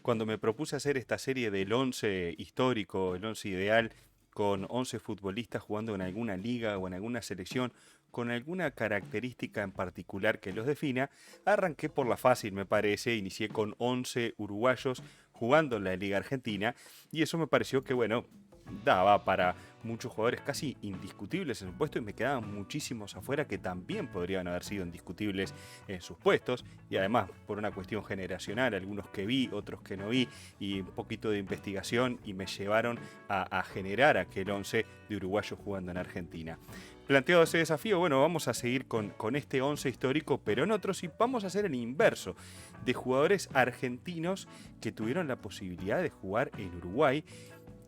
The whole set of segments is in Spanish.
cuando me propuse hacer esta serie del 11 histórico, el 11 ideal, con 11 futbolistas jugando en alguna liga o en alguna selección, con alguna característica en particular que los defina, arranqué por la fácil, me parece, inicié con 11 uruguayos jugando en la Liga Argentina y eso me pareció que, bueno, daba para muchos jugadores casi indiscutibles en su puesto y me quedaban muchísimos afuera que también podrían haber sido indiscutibles en sus puestos y además por una cuestión generacional, algunos que vi, otros que no vi y un poquito de investigación y me llevaron a generar aquel 11 de uruguayos jugando en Argentina. Planteado ese desafío, bueno, vamos a seguir con este 11 histórico, pero en otros y vamos a hacer el inverso, de jugadores argentinos que tuvieron la posibilidad de jugar en Uruguay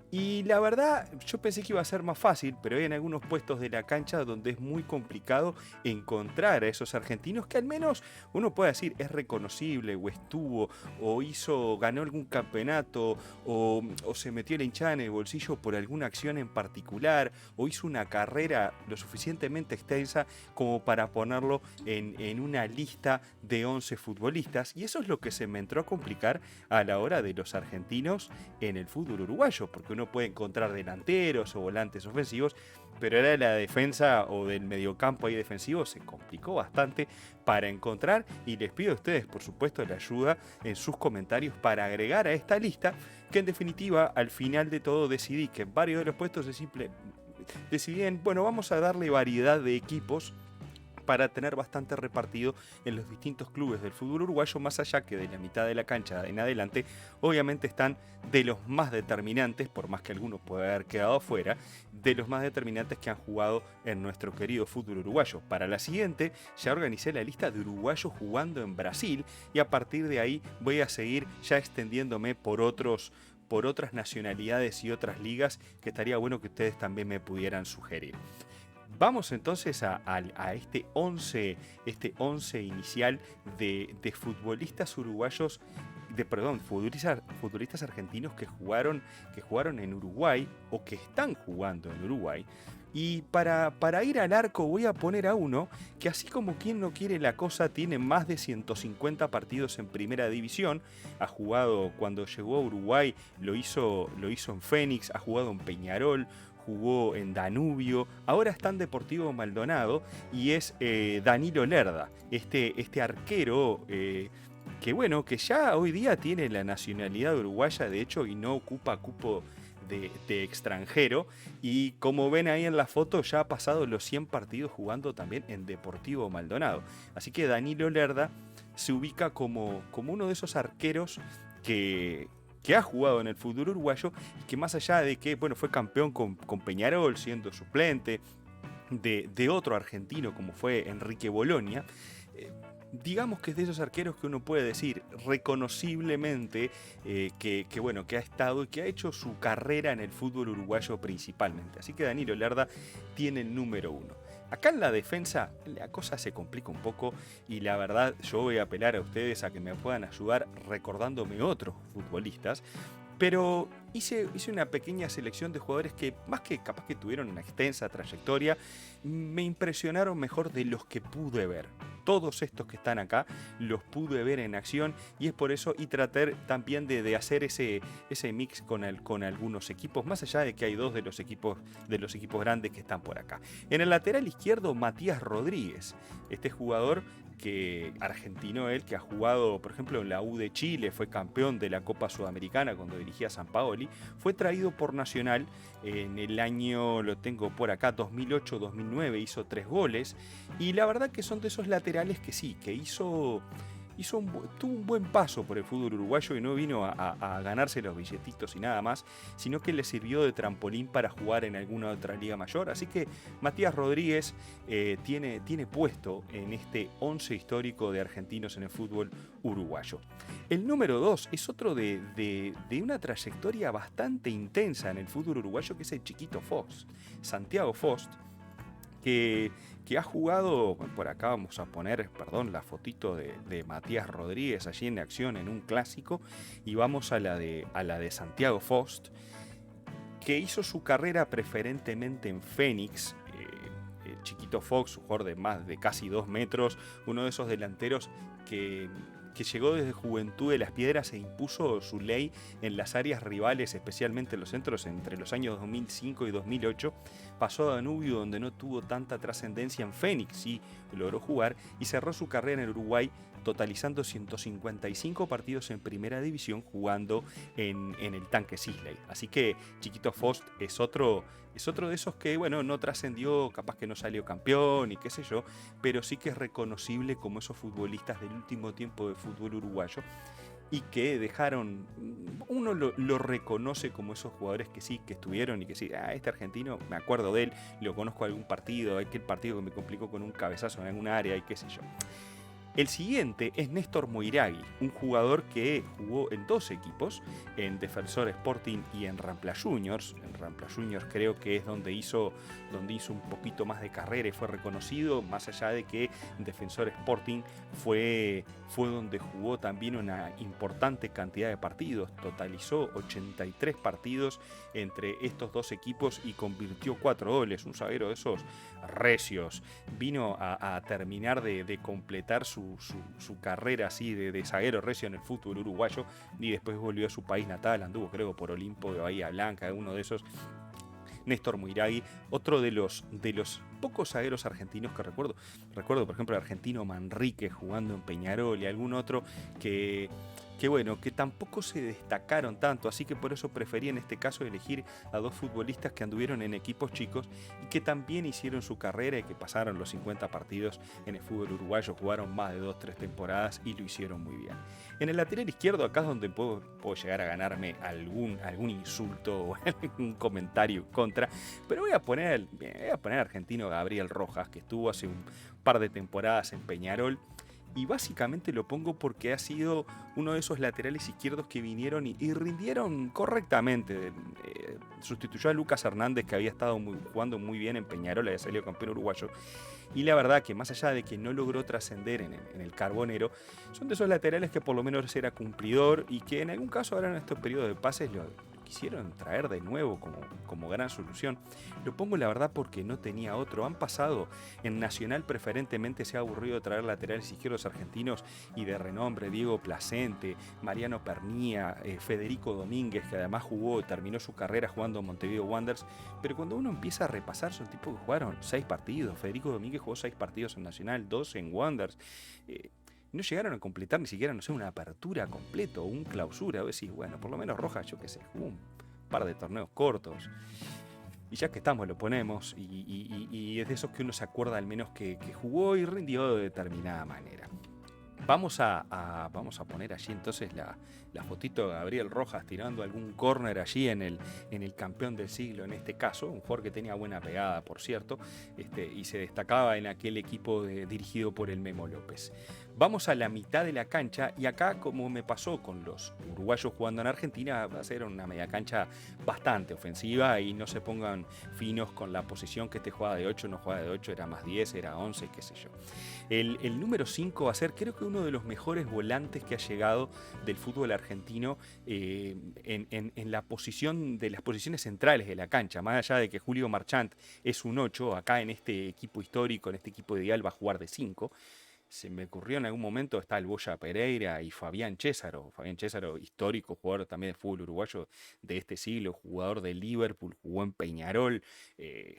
y la verdad, yo pensé que iba a ser más fácil, pero hay en algunos puestos de la cancha donde es muy complicado encontrar a esos argentinos que al menos uno puede decir es reconocible o estuvo o ganó algún campeonato o se metió la hinchada en el bolsillo por alguna acción en particular o hizo una carrera lo suficientemente extensa como para ponerlo en una lista de 11 futbolistas. Y eso es lo que se me entró a complicar a la hora de los argentinos en el fútbol uruguayo, porque uno puede encontrar delanteros o volantes ofensivos, pero era la defensa o del mediocampo ahí defensivo se complicó bastante para encontrar y les pido a ustedes por supuesto la ayuda en sus comentarios para agregar a esta lista que en definitiva al final de todo decidí que en varios de los puestos decidí bueno, vamos a darle variedad de equipos para tener bastante repartido en los distintos clubes del fútbol uruguayo, más allá que de la mitad de la cancha en adelante, obviamente están de los más determinantes, por más que algunos puedan haber quedado afuera, de los más determinantes que han jugado en nuestro querido fútbol uruguayo. Para la siguiente ya organicé la lista de uruguayos jugando en Brasil y a partir de ahí voy a seguir ya extendiéndome por otras nacionalidades y otras ligas que estaría bueno que ustedes también me pudieran sugerir. Vamos entonces a este 11 inicial de futbolistas uruguayos, futbolistas argentinos que jugaron en Uruguay o que están jugando en Uruguay. Y para ir al arco voy a poner a uno que así como quien no quiere la cosa tiene más de 150 partidos en primera división, ha jugado cuando llegó a Uruguay, lo hizo en Fénix, ha jugado en Peñarol, jugó en Danubio, ahora está en Deportivo Maldonado y es Danilo Lerda, este arquero que bueno, que ya hoy día tiene la nacionalidad uruguaya de hecho y no ocupa cupo de extranjero y como ven ahí en la foto ya ha pasado los 100 partidos jugando también en Deportivo Maldonado. Así que Danilo Lerda se ubica como uno de esos arqueros que ha jugado en el fútbol uruguayo y que más allá de que bueno, fue campeón con Peñarol siendo suplente de otro argentino como fue Enrique Bolonia, digamos que es de esos arqueros que uno puede decir reconociblemente bueno, que ha estado y que ha hecho su carrera en el fútbol uruguayo principalmente. Así que Danilo Lerda tiene el número 1. Acá en la defensa la cosa se complica un poco y la verdad yo voy a apelar a ustedes a que me puedan ayudar recordándome otros futbolistas. Pero hice una pequeña selección de jugadores que, más que capaz que tuvieron una extensa trayectoria, me impresionaron mejor de los que pude ver. Todos estos que están acá los pude ver en acción y es por eso y traté también de hacer ese mix con algunos equipos, más allá de que hay dos de los equipos grandes que están por acá. En el lateral izquierdo, Matías Rodríguez, este jugador argentino él, que ha jugado, por ejemplo, en la U de Chile, fue campeón de la Copa Sudamericana cuando dirigía a San Paoli, fue traído por Nacional en el año, lo tengo por acá, 2008-2009, hizo 3 goles, y la verdad que son de esos laterales que sí, que tuvo un buen paso por el fútbol uruguayo y no vino a ganarse los billetitos y nada más, sino que le sirvió de trampolín para jugar en alguna otra liga mayor. Así que Matías Rodríguez tiene puesto en este 11 histórico de argentinos en el fútbol uruguayo. El número 2 es otro de una trayectoria bastante intensa en el fútbol uruguayo, que es el Chiquito Fox, Santiago Fost, que ha jugado, por acá vamos a poner, la fotito de Matías Rodríguez allí en acción en un clásico, y vamos a la de Santiago Fost, que hizo su carrera preferentemente en Fénix. El Chiquito Fox, un jugador de más de casi 2 metros, uno de esos delanteros que que llegó desde Juventud de Las Piedras e impuso su ley en las áreas rivales, especialmente en los centros, entre los años 2005 y 2008. Pasó a Danubio, donde no tuvo tanta trascendencia. En Fénix sí logró jugar y cerró su carrera en Uruguay, totalizando 155 partidos en primera división jugando en el Tanque Sisley. Así que Chiquito Fost es otro de esos que, bueno, no trascendió, capaz que no salió campeón y qué sé yo, pero sí que es reconocible como esos futbolistas del último tiempo de fútbol uruguayo y que dejaron, uno lo reconoce como esos jugadores que sí, que estuvieron y que sí, este argentino, me acuerdo de él, lo conozco algún partido, aquel partido que me complicó con un cabezazo en algún área y qué sé yo. El siguiente es Néstor Moiragui, un jugador que jugó en dos equipos, en Defensor Sporting y en Rampla Juniors. En Rampla Juniors creo que es donde hizo un poquito más de carrera y fue reconocido, más allá de que en Defensor Sporting fue donde jugó también una importante cantidad de partidos. Totalizó 83 partidos entre estos dos equipos y convirtió 4 goles. Un zaguero de esos recios. Vino a terminar de completar su carrera así de zaguero recio en el fútbol uruguayo y después volvió a su país natal, anduvo creo por Olimpo de Bahía Blanca, uno de esos. Néstor Moiragui, otro de los pocos zagueros argentinos que recuerdo por ejemplo el argentino Manrique jugando en Peñarol y algún otro que bueno, que tampoco se destacaron tanto, así que por eso preferí en este caso elegir a dos futbolistas que anduvieron en equipos chicos y que también hicieron su carrera y que pasaron los 50 partidos en el fútbol uruguayo, jugaron más de 2-3 temporadas y lo hicieron muy bien. En el lateral izquierdo, acá es donde puedo llegar a ganarme algún insulto o algún comentario contra, pero voy a poner al argentino Gabriel Rojas, que estuvo hace un par de temporadas en Peñarol. Y básicamente lo pongo porque ha sido uno de esos laterales izquierdos que vinieron y rindieron correctamente. Sustituyó a Lucas Hernández, que había estado jugando muy bien en Peñarol, había salido campeón uruguayo. Y la verdad que más allá de que no logró trascender en el Carbonero, son de esos laterales que por lo menos era cumplidor y que en algún caso ahora en estos periodos de pases lo quisieron traer de nuevo como gran solución. Lo pongo la verdad porque no tenía otro. Han pasado en Nacional, preferentemente se ha aburrido de traer laterales izquierdos argentinos y de renombre: Diego Placente, Mariano Pernía, Federico Domínguez, que además terminó su carrera jugando en Montevideo Wanderers. Pero cuando uno empieza a repasar, son tipos que jugaron 6 partidos. Federico Domínguez jugó 6 partidos en Nacional, 2 en Wanderers. No llegaron a completar ni siquiera, no sé, una apertura completo o un clausura. O decís, bueno, por lo menos Rojas, yo qué sé, jugó un par de torneos cortos. Y ya que estamos, lo ponemos. Y es de esos que uno se acuerda al menos que jugó y rindió de determinada manera. Vamos a poner allí entonces la fotito de Gabriel Rojas tirando algún córner allí en el campeón del siglo, en este caso, un jugador que tenía buena pegada, por cierto, y se destacaba en aquel equipo dirigido por el Memo López. Vamos a la mitad de la cancha y acá, como me pasó con los uruguayos jugando en Argentina, va a ser una media cancha bastante ofensiva y no se pongan finos con la posición que este juega de 8, no juega de 8, era más 10, era 11, qué sé yo. El número 5 va a ser, creo que uno de los mejores volantes que ha llegado del fútbol argentino en la posición de las posiciones centrales de la cancha. Más allá de que Julio Marchant es un 8, acá en este equipo histórico, en este equipo ideal, va a jugar de 5. Se me ocurrió en algún momento, está el Boya Pereira y Fabián Césaro. Fabián Césaro, histórico jugador también de fútbol uruguayo de este siglo, jugador de Liverpool, jugó en Peñarol,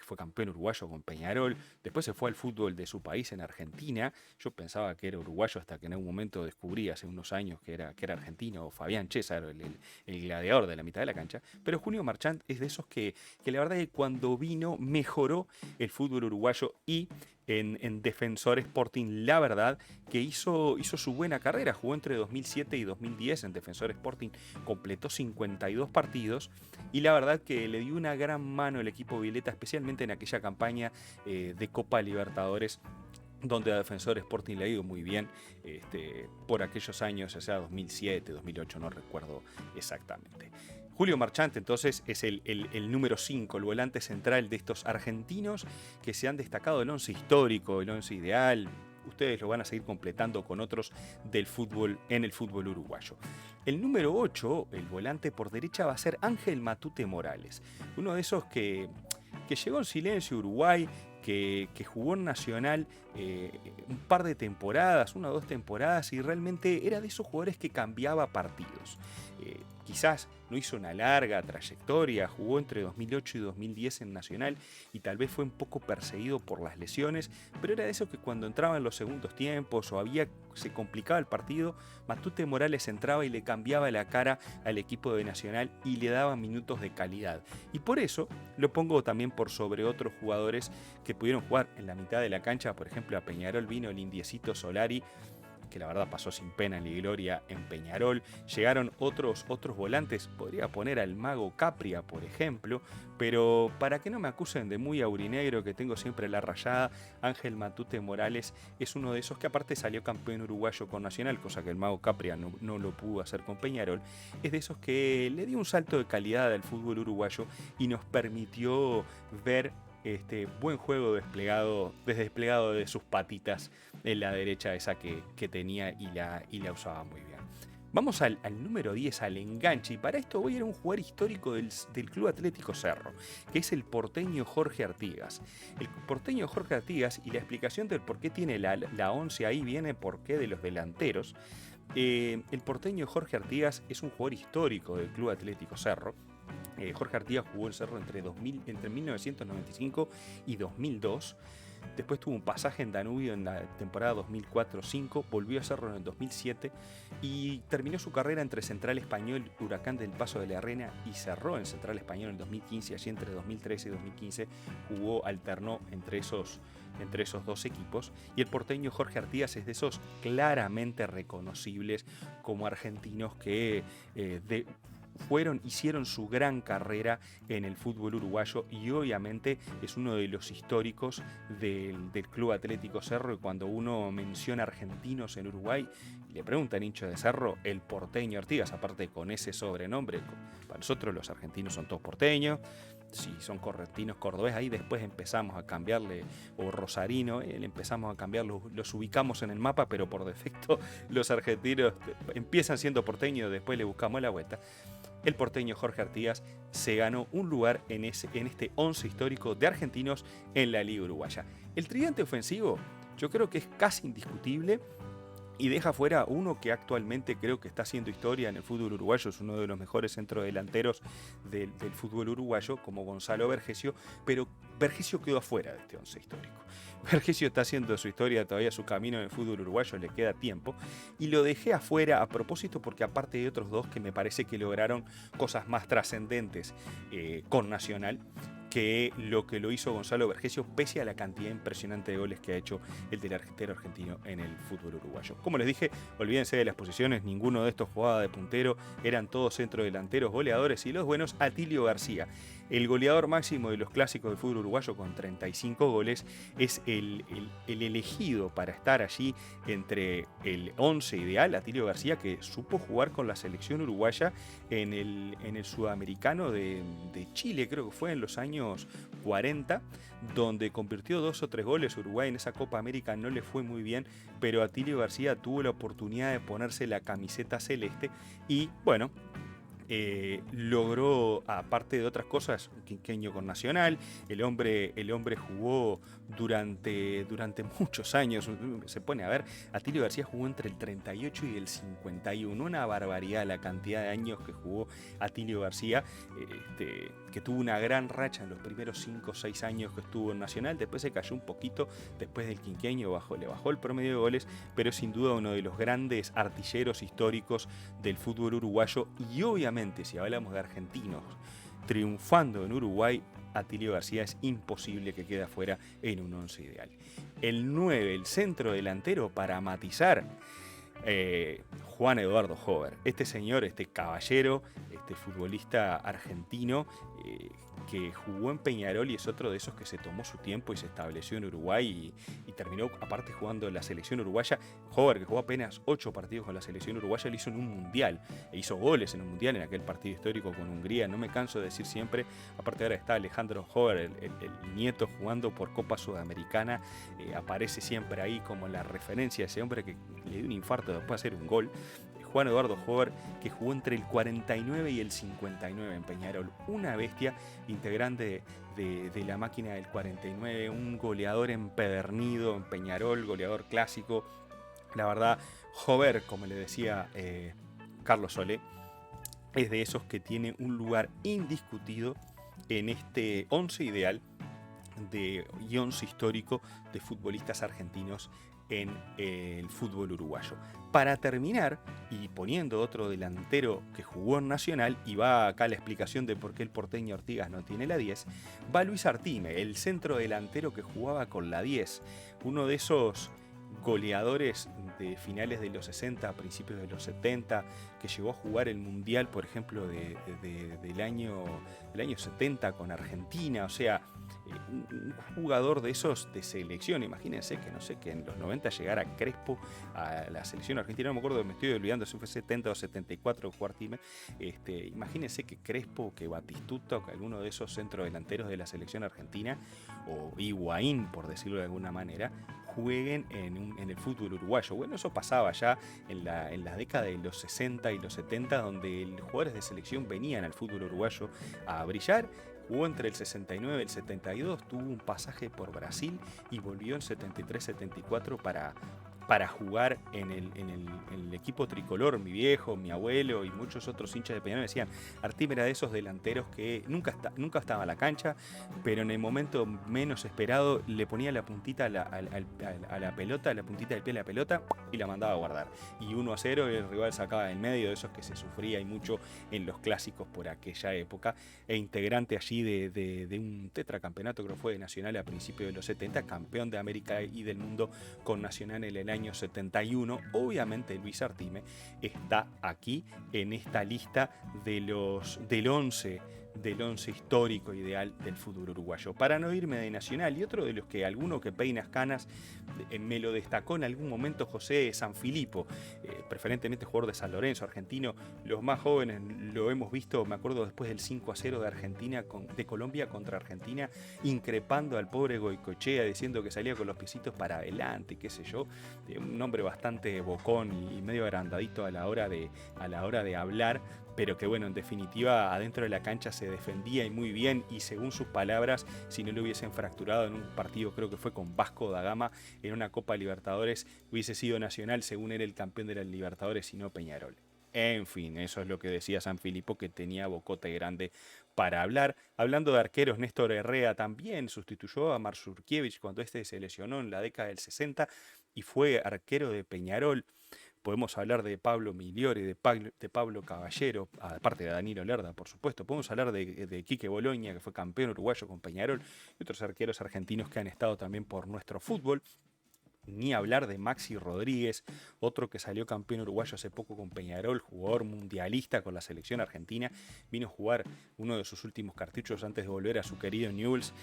fue campeón uruguayo con Peñarol. Después se fue al fútbol de su país en Argentina. Yo pensaba que era uruguayo hasta que en algún momento descubrí hace unos años que era argentino. Fabián Césaro, el gladiador de la mitad de la cancha. Pero Julio Marchant es de esos que la verdad es que cuando vino mejoró el fútbol uruguayo y en Defensor Sporting, la verdad que hizo su buena carrera. Jugó entre 2007 y 2010 en Defensor Sporting, completó 52 partidos y la verdad que le dio una gran mano el equipo violeta, especialmente en aquella campaña de Copa Libertadores, donde a Defensor Sporting le ha ido muy bien por aquellos años, o sea 2007, 2008, no recuerdo exactamente. Julio Marchant entonces es el número 5, el volante central de estos argentinos que se han destacado del 11 histórico, el 11 ideal. Ustedes lo van a seguir completando con otros del fútbol en el fútbol uruguayo. El número 8, el volante por derecha, va a ser Ángel Matute Morales, uno de esos que llegó en silencio a Uruguay, que jugó en Nacional un par de temporadas, 1 o 2 temporadas, y realmente era de esos jugadores que cambiaba partidos. Quizás no hizo una larga trayectoria, jugó entre 2008 y 2010 en Nacional y tal vez fue un poco perseguido por las lesiones, pero era de esos que cuando entraba en los segundos tiempos o se complicaba el partido, Matute Morales entraba y le cambiaba la cara al equipo de Nacional y le daba minutos de calidad. Y por eso lo pongo también por sobre otros jugadores que pudieron jugar en la mitad de la cancha. Por ejemplo, a Peñarol vino el indiecito Solari, que la verdad pasó sin pena ni gloria en Peñarol. Llegaron otros volantes, podría poner al Mago Capria, por ejemplo, pero para que no me acusen de muy aurinegro, que tengo siempre la rayada, Ángel Matute Morales es uno de esos que aparte salió campeón uruguayo con Nacional, cosa que el Mago Capria no lo pudo hacer con Peñarol. Es de esos que le dio un salto de calidad al fútbol uruguayo y nos permitió ver buen juego desplegado de sus patitas en la derecha esa que tenía y la usaba muy bien. Vamos al número 10, al enganche, y para esto voy a ir a un jugador histórico del Club Atlético Cerro, que es el porteño Jorge Artigas. El porteño Jorge Artigas, y la explicación del por qué tiene la 11 ahí viene por qué de los delanteros. El porteño Jorge Artigas es un jugador histórico del Club Atlético Cerro. Jorge Artigas jugó en Cerro entre 1995 y 2002. Después tuvo un pasaje en Danubio en la temporada 2004-05, volvió a Cerro en el 2007 y terminó su carrera entre Central Español, Huracán del Paso de la Arena, y cerró en Central Español en el 2015. Allí entre 2013 y 2015 alternó entre esos 2 equipos. Y el porteño Jorge Artigas es de esos claramente reconocibles como argentinos que hicieron su gran carrera en el fútbol uruguayo, y obviamente es uno de los históricos del Club Atlético Cerro. Y cuando uno menciona argentinos en Uruguay, le preguntan hincha de Cerro, el porteño Artigas, aparte con ese sobrenombre. Para nosotros los argentinos son todos porteños. Si son correntinos, cordobés, ahí después empezamos a cambiarle, o rosarino, le empezamos a cambiar, los ubicamos en el mapa, pero por defecto los argentinos empiezan siendo porteños, después le buscamos la vuelta. El porteño Jorge Artigas se ganó un lugar en este 11 histórico de argentinos en la Liga Uruguaya. El tridente ofensivo yo creo que es casi indiscutible, y deja fuera uno que actualmente creo que está haciendo historia en el fútbol uruguayo, es uno de los mejores centrodelanteros del fútbol uruguayo, como Gonzalo Vergesio, pero Vergesio quedó afuera de este 11 histórico. Vergesio está haciendo su historia, todavía su camino en el fútbol uruguayo, le queda tiempo, y lo dejé afuera a propósito porque aparte de otros dos que me parece que lograron cosas más trascendentes con Nacional, que lo hizo Gonzalo Vergesio, pese a la cantidad impresionante de goles que ha hecho el delantero argentino en el fútbol uruguayo. Como les dije, olvídense de las posiciones, ninguno de estos jugaba de puntero, eran todos centrodelanteros, goleadores, y los buenos. Atilio García, el goleador máximo de los clásicos del fútbol uruguayo con 35 goles, es el elegido para estar allí entre el 11 ideal. Atilio García, que supo jugar con la selección uruguaya en el sudamericano de Chile, creo que fue en los años 40, donde convirtió 2 o 3 goles. Uruguay en esa Copa América no le fue muy bien, pero Atilio García tuvo la oportunidad de ponerse la camiseta celeste y bueno, logró, aparte de otras cosas, un quinquenio con Nacional. El hombre jugó durante muchos años. Se pone a ver, Atilio García jugó entre el 38 y el 51, una barbaridad la cantidad de años que jugó Atilio García, que tuvo una gran racha en los primeros 5 o 6 años que estuvo en Nacional. Después se cayó un poquito, después del quinquenio le bajó el promedio de goles, pero sin duda uno de los grandes artilleros históricos del fútbol uruguayo. Y obviamente, si hablamos de argentinos triunfando en Uruguay, Atilio García es imposible que quede afuera en un 11 ideal. El 9, el centro delantero, para matizar, Juan Eduardo Hover. Este señor, este caballero, este futbolista argentino que jugó en Peñarol y es otro de esos que se tomó su tiempo y se estableció en Uruguay y terminó aparte jugando en la selección uruguaya. Hover, que jugó apenas 8 partidos con la selección uruguaya, lo hizo en un mundial e hizo goles en un mundial, en aquel partido histórico con Hungría. No me canso de decir siempre, aparte ahora está Alejandro Hover, el nieto, jugando por Copa Sudamericana. Aparece siempre ahí como la referencia de ese hombre que le dio un infarto después de hacer un gol. Juan Eduardo Hover, que jugó entre el 49 y el 59 en Peñarol. Una bestia, integrante de la máquina del 49, un goleador empedernido en Peñarol, goleador clásico. La verdad, Hover, como le decía Carlos Solé, es de esos que tiene un lugar indiscutido en este 11 ideal y 11 histórico de futbolistas argentinos en el fútbol uruguayo. Para terminar, y poniendo otro delantero que jugó en Nacional, y va acá la explicación de por qué el porteño Ortigas no tiene la 10, va Luis Artime, el centro delantero que jugaba con la 10, uno de esos goleadores de finales de los 60, principios de los 70, que llegó a jugar el Mundial, por ejemplo, del año 70 con Argentina. O sea, un jugador de esos de selección. Imagínense que, no sé, que en los 90 llegara Crespo a la selección argentina. No me acuerdo, me estoy olvidando si fue 70 o 74 Artime. Imagínense que Crespo, que Batistuta, que alguno de esos centrodelanteros de la selección argentina, o Higuaín, por decirlo de alguna manera, jueguen en el fútbol uruguayo. Bueno, eso pasaba ya en la década de los 60 y los 70, donde los jugadores de selección venían al fútbol uruguayo a brillar. Jugó entre el 69 y el 72, tuvo un pasaje por Brasil y volvió en 73-74 para jugar en el equipo tricolor. Mi viejo, mi abuelo y muchos otros hinchas de Peñarol decían, Artime era de esos delanteros que nunca estaba a la cancha, pero en el momento menos esperado le ponía la puntita a la pelota, la puntita del pie a la pelota y la mandaba a guardar. Y 1-0 el rival sacaba del medio, de esos que se sufría y mucho en los clásicos por aquella época, e integrante allí de un tetracampeonato, creo que fue de Nacional a principios de los 70, campeón de América y del mundo con Nacional en el año 71. Obviamente Luis Artime está aquí en esta lista del 11 histórico ideal del fútbol uruguayo. Para no irme de Nacional, y otro de los que alguno que peina canas me lo destacó en algún momento, José Sanfilippo, preferentemente jugador de San Lorenzo, argentino. Los más jóvenes lo hemos visto, me acuerdo después del 5-0 de Colombia contra Argentina, increpando al pobre Goicoechea, diciendo que salía con los piecitos para adelante, qué sé yo. Un hombre bastante bocón y medio agrandadito a la hora de hablar, pero que bueno, en definitiva adentro de la cancha se defendía y muy bien, y según sus palabras, si no lo hubiesen fracturado en un partido, creo que fue con Vasco da Gama en una Copa Libertadores, hubiese sido Nacional, según él, el campeón de la Libertadores y no Peñarol. En fin, eso es lo que decía Sanfilippo, que tenía bocote grande para hablar. Hablando de arqueros, Néstor Herrera también sustituyó a Marsurkiewicz cuando este se lesionó en la década del 60 y fue arquero de Peñarol. Podemos hablar de Pablo Migliore, de Pablo Caballero, aparte de Danilo Lerda, por supuesto. Podemos hablar de Quique Boloña, que fue campeón uruguayo con Peñarol, y otros arqueros argentinos que han estado también por nuestro fútbol. Ni hablar de Maxi Rodríguez, otro que salió campeón uruguayo hace poco con Peñarol, jugador mundialista con la selección argentina. Vino a jugar uno de sus últimos cartuchos antes de volver a su querido Newell's.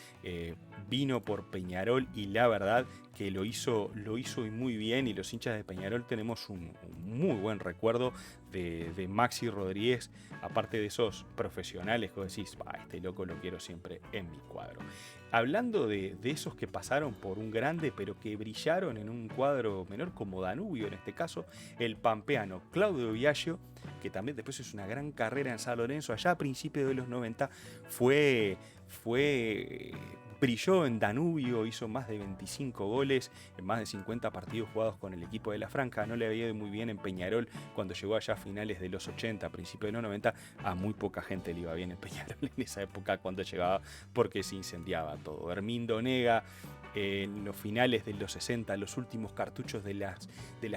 Vino por Peñarol y la verdad que lo hizo y muy bien, y los hinchas de Peñarol tenemos un muy buen recuerdo de Maxi Rodríguez, aparte de esos profesionales que decís, este loco lo quiero siempre en mi cuadro. Hablando de esos que pasaron por un grande pero que brillaron en un cuadro menor como Danubio, en este caso el pampeano Claudio Biagio, que también después es una gran carrera en San Lorenzo, allá a principios de los 90 brilló en Danubio, hizo más de 25 goles en más de 50 partidos jugados con el equipo de la Franja. No le había ido muy bien en Peñarol cuando llegó allá a finales de los 80, principios de los 90. A muy poca gente le iba bien en Peñarol en esa época cuando llegaba, porque se incendiaba todo. Hermindo Nega, en los finales de los 60, los últimos cartuchos de las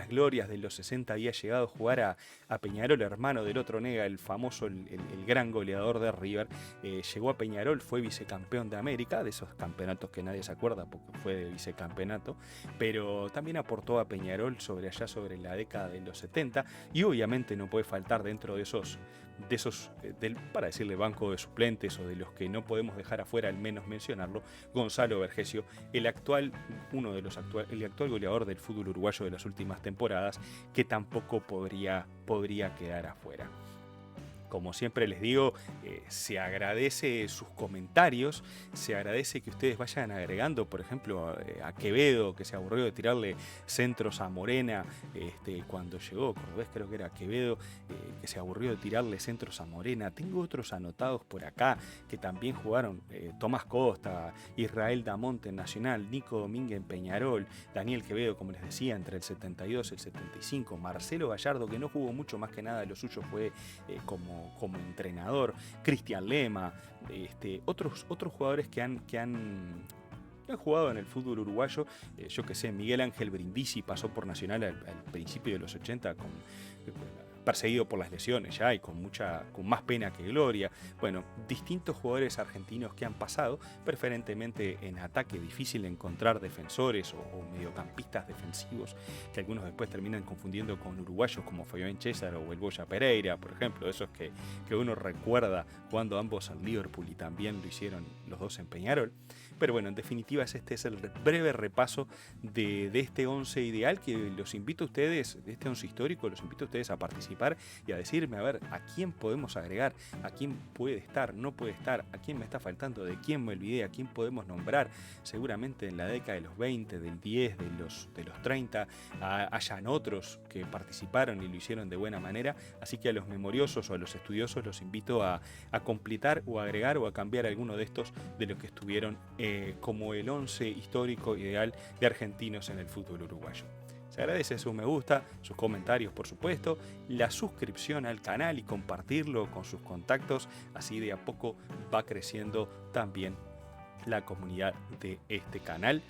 glorias de los 60, había llegado a jugar a Peñarol, hermano del otro Nega, el famoso, el gran goleador de River. Llegó a Peñarol, fue vicecampeón de América, de esos campeonatos que nadie se acuerda porque fue de vicecampeonato, pero también aportó a Peñarol sobre la década de los 70, y obviamente no puede faltar dentro de esos para decirle banco de suplentes, o de los que no podemos dejar afuera, al menos mencionarlo, Gonzalo Vergesio, el actual goleador del fútbol uruguayo de las últimas temporadas, que tampoco podría quedar afuera. Como siempre les digo, se agradece sus comentarios, se agradece que ustedes vayan agregando, por ejemplo, a Quevedo, que se aburrió de tirarle centros a Morena cuando llegó, Cordobés creo que era Quevedo, que se aburrió de tirarle centros a Morena. Tengo otros anotados por acá que también jugaron, Tomás Costa, Israel Damonte en Nacional, Nico Domínguez en Peñarol, Daniel Quevedo, como les decía, entre el 72 y el 75, Marcelo Gallardo, que no jugó mucho, más que nada lo suyo fue como entrenador, Cristian Lema, otros jugadores que han jugado en el fútbol uruguayo, yo que sé, Miguel Ángel Brindisi pasó por Nacional al principio de los 80 perseguido por las lesiones ya y con más pena que gloria. Bueno, distintos jugadores argentinos que han pasado, preferentemente en ataque, difícil encontrar defensores o mediocampistas defensivos, que algunos después terminan confundiendo con uruguayos como Fabián César o el Boya Pereira, por ejemplo, esos que uno recuerda jugando ambos al Liverpool y también lo hicieron los dos en Peñarol. Pero bueno, en definitiva este es el breve repaso de este 11 ideal que los invito a ustedes, de este 11 histórico, los invito a ustedes a participar y a decirme, a ver, a quién podemos agregar, a quién puede estar, no puede estar, a quién me está faltando, de quién me olvidé, a quién podemos nombrar. Seguramente en la década de los 20, del 10, de los 30, hayan otros que participaron y lo hicieron de buena manera, así que a los memoriosos o a los estudiosos los invito a completar o agregar o a cambiar alguno de estos de los que estuvieron como el 11 histórico ideal de argentinos en el fútbol uruguayo. Se agradece su me gusta, sus comentarios por supuesto, la suscripción al canal y compartirlo con sus contactos, así de a poco va creciendo también la comunidad de este canal.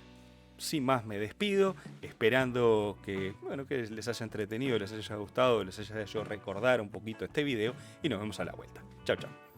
Sin más me despido, esperando que les haya entretenido, les haya gustado, les haya hecho recordar un poquito este video y nos vemos a la vuelta. Chao, chao.